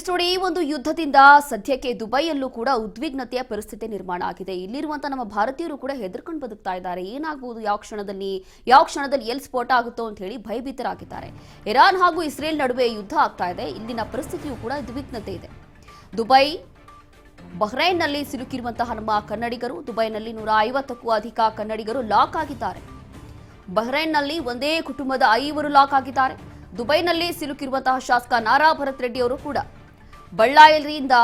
S ನೋಡಿ, ಈ ಒಂದು ಯುದ್ಧದಿಂದ ಸದ್ಯಕ್ಕೆ ದುಬೈಯಲ್ಲೂ ಕೂಡ ಉದ್ವಿಗ್ನತೆಯ ಪರಿಸ್ಥಿತಿ ನಿರ್ಮಾಣ ಆಗಿದೆ. ಇಲ್ಲಿರುವಂತಹ ನಮ್ಮ ಭಾರತೀಯರು ಕೂಡ ಹೆದರ್ಕೊಂಡು ಬದುಕ್ತಾ ಇದ್ದಾರೆ. ಏನಾಗಬಹುದು, ಯಾವ ಕ್ಷಣದಲ್ಲಿ ಎಲ್ಲಿ ಸ್ಫೋಟ ಆಗುತ್ತೋ ಅಂತ ಹೇಳಿ ಭಯಭೀತರಾಗಿದ್ದಾರೆ. ಇರಾನ್ ಹಾಗೂ ಇಸ್ರೇಲ್ ನಡುವೆ ಯುದ್ಧ ಆಗ್ತಾ ಇದೆ. ಇಲ್ಲಿನ ಪರಿಸ್ಥಿತಿಯೂ ಕೂಡ ಉದ್ವಿಗ್ನತೆ ಇದೆ. ದುಬೈ, ಬಹ್ರೈನ್ನಲ್ಲಿ ಸಿಲುಕಿರುವಂತಹ ನಮ್ಮ ಕನ್ನಡಿಗರು, ದುಬೈನಲ್ಲಿ 150ಕ್ಕೂ ಅಧಿಕ ಕನ್ನಡಿಗರು ಲಾಕ್ ಆಗಿದ್ದಾರೆ. ಬಹ್ರೈನ್ನಲ್ಲಿ ಒಂದೇ ಕುಟುಂಬದ 5 ಲಾಕ್ ಆಗಿದ್ದಾರೆ. ದುಬೈನಲ್ಲಿ ಸಿಲುಕಿರುವಂತಹ ಶಾಸಕ ನಾರಾ ಭರತ್ ರೆಡ್ಡಿ ಅವರು ಕೂಡ ಬಳ್ಳಾರಿಯಿಂದ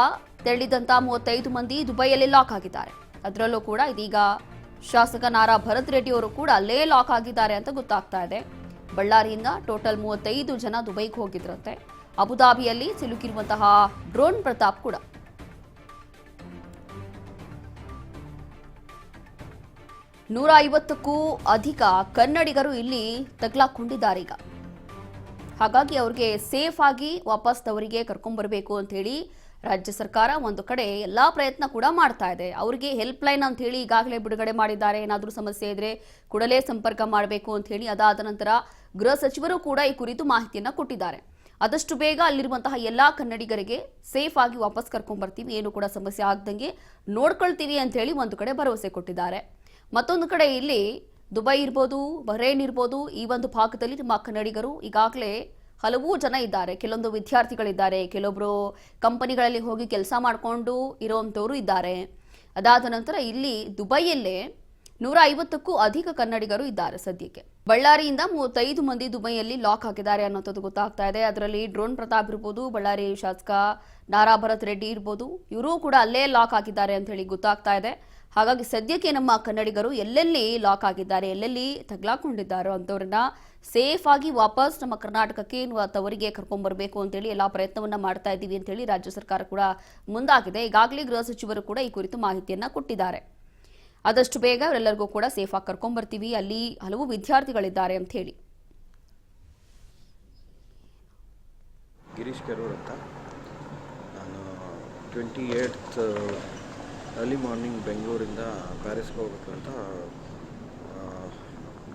ತೆರಳಿದಂತಹ 35 ಮಂದಿ ದುಬೈಯಲ್ಲಿ ಲಾಕ್ ಆಗಿದ್ದಾರೆ. ಅದರಲ್ಲೂ ಕೂಡ ಇದೀಗ ಶಾಸಕ ನಾರಾ ಭರತ್ ರೆಡ್ಡಿ ಅವರು ಕೂಡ ಅಲ್ಲೇ ಲಾಕ್ ಆಗಿದ್ದಾರೆ ಅಂತ ಗೊತ್ತಾಗ್ತಾ ಇದೆ. ಬಳ್ಳಾರಿಯಿಂದ ಟೋಟಲ್ 35 ಜನ ದುಬೈಗೆ ಹೋಗಿದ್ರಂತೆ. ಅಬುದಾಬಿಯಲ್ಲಿ ಸಿಲುಕಿರುವಂತಹ ಡ್ರೋನ್ ಪ್ರತಾಪ್ ಕೂಡ 150ಕ್ಕೂ ಅಧಿಕ ಕನ್ನಡಿಗರು ಇಲ್ಲಿ ತಗ್ಲಾಕೊಂಡಿದ್ದಾರೆ. ಈಗ ಹಾಗಾಗಿ ಅವ್ರಿಗೆ ಸೇಫ್ ಆಗಿ ವಾಪಸ್ ತವರಿಗೆ ಕರ್ಕೊಂಡ್ಬರ್ಬೇಕು ಅಂತ ಹೇಳಿ ರಾಜ್ಯ ಸರ್ಕಾರ ಒಂದು ಕಡೆ ಎಲ್ಲಾ ಪ್ರಯತ್ನ ಕೂಡ ಮಾಡ್ತಾ ಇದೆ. ಅವರಿಗೆ ಹೆಲ್ಪ್ ಲೈನ್ ಅಂತ ಹೇಳಿ ಈಗಾಗಲೇ ಬಿಡುಗಡೆ ಮಾಡಿದ್ದಾರೆ. ಏನಾದರೂ ಸಮಸ್ಯೆ ಇದ್ರೆ ಕೂಡಲೇ ಸಂಪರ್ಕ ಮಾಡಬೇಕು ಅಂತ ಹೇಳಿ. ಅದಾದ ನಂತರ ಗೃಹ ಸಚಿವರು ಕೂಡ ಈ ಕುರಿತು ಮಾಹಿತಿಯನ್ನ ಕೊಟ್ಟಿದ್ದಾರೆ. ಆದಷ್ಟು ಬೇಗ ಅಲ್ಲಿರುವಂತಹ ಎಲ್ಲಾ ಕನ್ನಡಿಗರಿಗೆ ಸೇಫ್ ಆಗಿ ವಾಪಸ್ ಕರ್ಕೊಂಡ್ಬರ್ತೀವಿ, ಏನು ಕೂಡ ಸಮಸ್ಯೆ ಆಗದಂಗೆ ನೋಡ್ಕೊಳ್ತೀವಿ ಅಂತ ಹೇಳಿ ಒಂದು ಕಡೆ ಭರವಸೆ ಕೊಟ್ಟಿದ್ದಾರೆ. ಮತ್ತೊಂದು ಕಡೆ ಇಲ್ಲಿ ದುಬೈ ಇರ್ಬೋದು, ಬಹ್ರೈನ್ ಇರ್ಬೋದು, ಈ ಒಂದು ಭಾಗದಲ್ಲಿ ನಮ್ಮ ಕನ್ನಡಿಗರು ಈಗಾಗಲೇ ಹಲವು ಜನ ಇದ್ದಾರೆ. ಕೆಲವೊಂದು ವಿದ್ಯಾರ್ಥಿಗಳಿದ್ದಾರೆ, ಕೆಲವೊಬ್ರು ಕಂಪನಿಗಳಲ್ಲಿ ಹೋಗಿ ಕೆಲಸ ಮಾಡಿಕೊಂಡು ಇರುವಂಥವ್ರು ಇದ್ದಾರೆ. ಅದಾದ ನಂತರ ಇಲ್ಲಿ ದುಬೈಯಲ್ಲೇ 150ಕ್ಕೂ ಅಧಿಕ ಕನ್ನಡಿಗರು ಇದ್ದಾರೆ. ಸದ್ಯಕ್ಕೆ ಬಳ್ಳಾರಿಯಿಂದ 35 ಮಂದಿ ದುಬೈಯಲ್ಲಿ ಲಾಕ್ ಆಗಿದ್ದಾರೆ ಅನ್ನೋಂಥದ್ದು ಗೊತ್ತಾಗ್ತಾ ಇದೆ. ಅದರಲ್ಲಿ ಡ್ರೋನ್ ಪ್ರತಾಪ್ ಇರ್ಬೋದು, ಬಳ್ಳಾರಿ ಶಾಸಕ ನಾರಾ ಭರತ್ ರೆಡ್ಡಿ ಇರ್ಬೋದು, ಇವರೂ ಕೂಡ ಅಲ್ಲೇ ಲಾಕ್ ಆಗಿದ್ದಾರೆ ಅಂತ ಹೇಳಿ ಗೊತ್ತಾಗ್ತಾ ಇದೆ. ಹಾಗಾಗಿ ಸದ್ಯಕ್ಕೆ ನಮ್ಮ ಕನ್ನಡಿಗರು ಎಲ್ಲೆಲ್ಲಿ ಲಾಕ್ ಆಗಿದ್ದಾರೆ, ಎಲ್ಲೆಲ್ಲಿ ತಗ್ಲಾಕೊಂಡಿದ್ದಾರೋ ಅಂಥವ್ರನ್ನ ಸೇಫ್ ಆಗಿ ವಾಪಸ್ ನಮ್ಮ ಕರ್ನಾಟಕಕ್ಕೆ ತವರಿಗೆ ಕರ್ಕೊಂಡ್ಬರ್ಬೇಕು ಅಂತೇಳಿ ಎಲ್ಲಾ ಪ್ರಯತ್ನವನ್ನ ಮಾಡ್ತಾ ಇದ್ದೀವಿ ಅಂತ ಹೇಳಿ ರಾಜ್ಯ ಸರ್ಕಾರ ಕೂಡ ಮುಂದಾಗಿದೆ. ಈಗಾಗಲೇ ಗೃಹ ಸಚಿವರು ಕೂಡ ಈ ಕುರಿತು ಮಾಹಿತಿಯನ್ನ ಕೊಟ್ಟಿದ್ದಾರೆ. ಆದಷ್ಟು ಬೇಗ ಅವರೆಲ್ಲರಿಗೂ ಕೂಡ ಸೇಫ್ ಆಗಿ ಕರ್ಕೊಂಡ್ಬರ್ತೀವಿ, ಅಲ್ಲಿ ಹಲವು ವಿದ್ಯಾರ್ಥಿಗಳಿದ್ದಾರೆ ಅಂತ ಹೇಳಿ. ಗಿರೀಶ್ ಕೆರೂರ್ ಅಂತ, ನಾನು 28th ಅರ್ಲಿ ಮಾರ್ನಿಂಗ್ ಬೆಂಗಳೂರಿಂದ ಪ್ಯಾರಿಸ್ಗೆ ಹೋಗ್ಬೇಕು ಅಂತ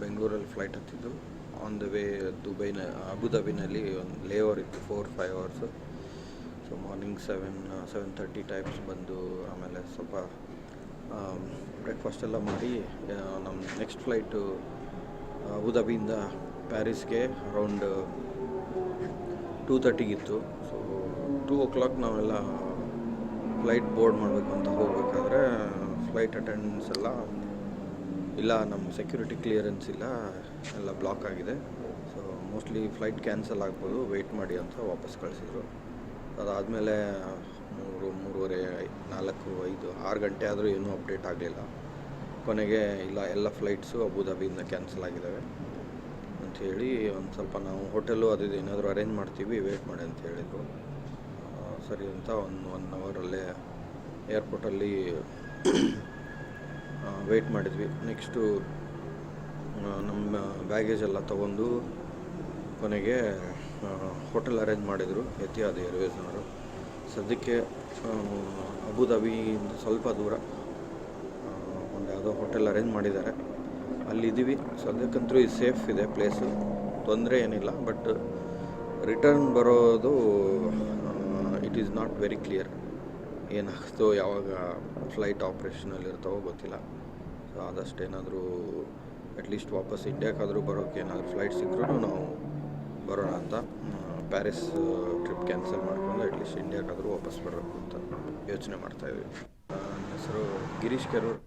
ಬೆಂಗಳೂರಲ್ಲಿ ಫ್ಲೈಟ್ ಹತ್ತಿದ್ದು. ಆನ್ ದ ವೇ ಅಬುದಾಬಿನಲ್ಲಿ ಒಂದು ಲೇಓವರ್ ಇತ್ತು 4-5 ಅವರ್ಸು. ಸೊ ಮಾರ್ನಿಂಗ್ 7:30 ಟೈಮ್ಸ್ ಬಂದು ಆಮೇಲೆ ಸ್ವಲ್ಪ ಬ್ರೇಕ್ಫಾಸ್ಟ್ ಎಲ್ಲ ಮಾಡಿ ನಮ್ಮ ನೆಕ್ಸ್ಟ್ ಫ್ಲೈಟು ಅಬುದಾಬಿಯಿಂದ ಪ್ಯಾರಿಸ್ಗೆ ಅರೌಂಡ್ 2:30 ಸೊ 2 o'clock ನಾವೆಲ್ಲ ಫ್ಲೈಟ್ ಬೋರ್ಡ್ ಮಾಡಬೇಕು ಅಂತ ಹೋಗ್ಬೇಕಾದ್ರೆ ಫ್ಲೈಟ್ ಅಟೆಂಡೆನ್ಸ್ ಇಲ್ಲ, ನಮ್ಮ ಸೆಕ್ಯೂರಿಟಿ ಕ್ಲಿಯರೆನ್ಸ್ ಇಲ್ಲ, ಎಲ್ಲ ಬ್ಲಾಕ್ ಆಗಿದೆ. ಸೊ ಮೋಸ್ಟ್ಲಿ ಫ್ಲೈಟ್ ಕ್ಯಾನ್ಸಲ್ ಆಗ್ಬೋದು, ವೆಯ್ಟ್ ಮಾಡಿ ಅಂತ ವಾಪಸ್ ಕಳಿಸಿದ್ರು. ಅದಾದಮೇಲೆ 3:30, 4, 5, 6 ಗಂಟೆ ಆದರೂ ಏನೂ ಅಪ್ಡೇಟ್ ಆಗಲಿಲ್ಲ. ಕೊನೆಗೆ ಇಲ್ಲ, ಎಲ್ಲ ಫ್ಲೈಟ್ಸು ಅಬುದಾಬಿಯಿಂದ ಕ್ಯಾನ್ಸಲ್ ಆಗಿದ್ದಾವೆ ಅಂಥೇಳಿ ಒಂದು ಸ್ವಲ್ಪ ನಾವು ಹೋಟೆಲು ಅದು ಏನಾದರೂ ಅರೇಂಜ್ ಮಾಡ್ತೀವಿ, ವೆಯ್ಟ್ ಮಾಡಿ ಅಂತ ಹೇಳಿದರು. ಸರಿ ಅಂತ ಒನ್ ಅವರಲ್ಲೇ ಏರ್ಪೋರ್ಟಲ್ಲಿ ವೆಯ್ಟ್ ಮಾಡಿದ್ವಿ. ನೆಕ್ಸ್ಟು ನಮ್ಮ ಬ್ಯಾಗೇಜ್ ಎಲ್ಲ ತೊಗೊಂಡು ಕೊನೆಗೆ ಹೋಟೆಲ್ ಅರೇಂಜ್ ಮಾಡಿದರು ಎತಿಹಾದ್ ಏರ್ವೇಸ್ನವರು. ಸದ್ಯಕ್ಕೆ ಅಬುದಾಬಿಯಿಂದ ಸ್ವಲ್ಪ ದೂರ ಒಂದು ಯಾವುದೋ ಹೋಟೆಲ್ ಅರೇಂಜ್ ಮಾಡಿದ್ದಾರೆ, ಅಲ್ಲಿದ್ದೀವಿ. ಸದ್ಯಕ್ಕಂತೂ ಇದು ಸೇಫ್ ಇದೆ ಪ್ಲೇಸು, ತೊಂದರೆ ಏನಿಲ್ಲ. ಬಟ್ ರಿಟರ್ನ್ ಬರೋದು it is not very clear. ಏನಾಗ್ತೋ, ಯಾವಾಗ ಫ್ಲೈಟ್ ಆಪ್ರೇಷನಲ್ಲಿ ಇರ್ತಾವೋ ಗೊತ್ತಿಲ್ಲ. ಸೊ ಆದಷ್ಟು ಏನಾದರೂ ಅಟ್ಲೀಸ್ಟ್ ವಾಪಸ್ ಇಂಡಿಯಾಕ್ಕಾದರೂ ಬರೋಕ್ಕೆ ಏನಾದರೂ ಫ್ಲೈಟ್ ಸಿಕ್ಕರೂ ನಾವು ಬರೋಣ ಅಂತ ಪ್ಯಾರಿಸ್ ಟ್ರಿಪ್ ಕ್ಯಾನ್ಸಲ್ ಮಾಡಿಕೊಂಡು ಅಟ್ಲೀಸ್ಟ್ ಇಂಡಿಯಾಕ್ಕಾದರೂ ವಾಪಸ್ ಬರಬೇಕು ಅಂತ ಯೋಚನೆ ಮಾಡ್ತಾಯಿದ್ವಿ. ನನ್ನ ಹೆಸರು ಗಿರೀಶ್ ಕೆರೂರ್.